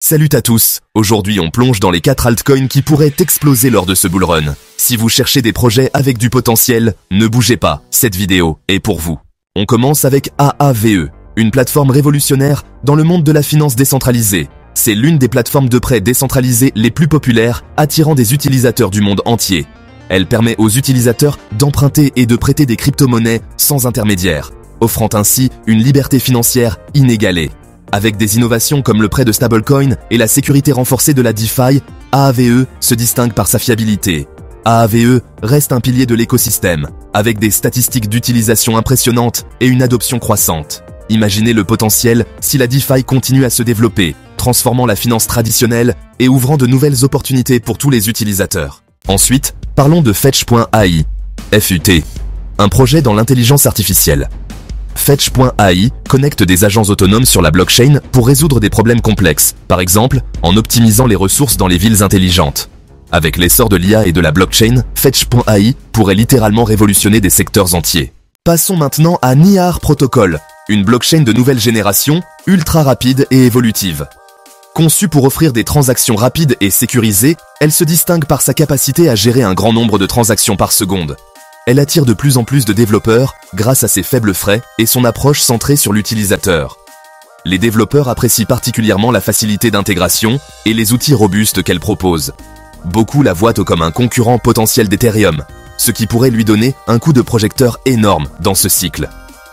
Salut à tous, aujourd'hui on plonge dans les 4 altcoins qui pourraient exploser lors de ce bull run. Si vous cherchez des projets avec du potentiel, ne bougez pas, cette vidéo est pour vous. On commence avec AAVE, une plateforme révolutionnaire dans le monde de la finance décentralisée. C'est l'une des plateformes de prêt décentralisées les plus populaires, attirant des utilisateurs du monde entier. Elle permet aux utilisateurs d'emprunter et de prêter des crypto-monnaies sans intermédiaire, offrant ainsi une liberté financière inégalée. Avec des innovations comme le prêt de stablecoin et la sécurité renforcée de la DeFi, AAVE se distingue par sa fiabilité. AAVE reste un pilier de l'écosystème, avec des statistiques d'utilisation impressionnantes et une adoption croissante. Imaginez le potentiel si la DeFi continue à se développer, transformant la finance traditionnelle et ouvrant de nouvelles opportunités pour tous les utilisateurs. Ensuite, parlons de Fetch.ai, FUT, un projet dans l'intelligence artificielle. Fetch.ai connecte des agents autonomes sur la blockchain pour résoudre des problèmes complexes, par exemple en optimisant les ressources dans les villes intelligentes. Avec l'essor de l'IA et de la blockchain, Fetch.ai pourrait littéralement révolutionner des secteurs entiers. Passons maintenant à NIAR Protocol, une blockchain de nouvelle génération, ultra rapide et évolutive. Conçue pour offrir des transactions rapides et sécurisées, elle se distingue par sa capacité à gérer un grand nombre de transactions par seconde. Elle attire de plus en plus de développeurs grâce à ses faibles frais et son approche centrée sur l'utilisateur. Les développeurs apprécient particulièrement la facilité d'intégration et les outils robustes qu'elle propose. Beaucoup la voient comme un concurrent potentiel d'Ethereum, ce qui pourrait lui donner un coup de projecteur énorme dans ce cycle.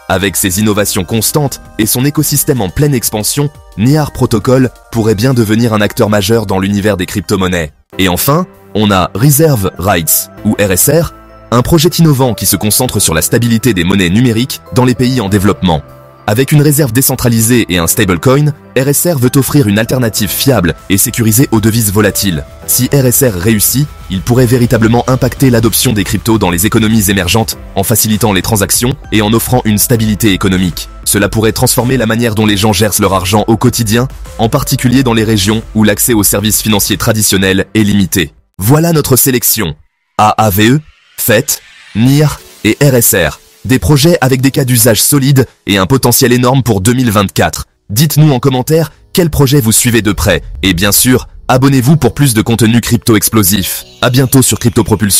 Avec ses innovations constantes et son écosystème en pleine expansion, NIAR Protocol pourrait bien devenir un acteur majeur dans l'univers des crypto-monnaies. Et enfin, on a Reserve Rights, ou RSR, un projet innovant qui se concentre sur la stabilité des monnaies numériques dans les pays en développement. Avec une réserve décentralisée et un stablecoin, RSR veut offrir une alternative fiable et sécurisée aux devises volatiles. Si RSR réussit, il pourrait véritablement impacter l'adoption des cryptos dans les économies émergentes en facilitant les transactions et en offrant une stabilité économique. Cela pourrait transformer la manière dont les gens gèrent leur argent au quotidien, en particulier dans les régions où l'accès aux services financiers traditionnels est limité. Voilà notre sélection. AAVE, FET, NIR et RSR. Des projets avec des cas d'usage solides et un potentiel énorme pour 2024. Dites-nous en commentaire quel projet vous suivez de près. Et bien sûr, abonnez-vous pour plus de contenu crypto explosif. À bientôt sur Crypto Propulsion.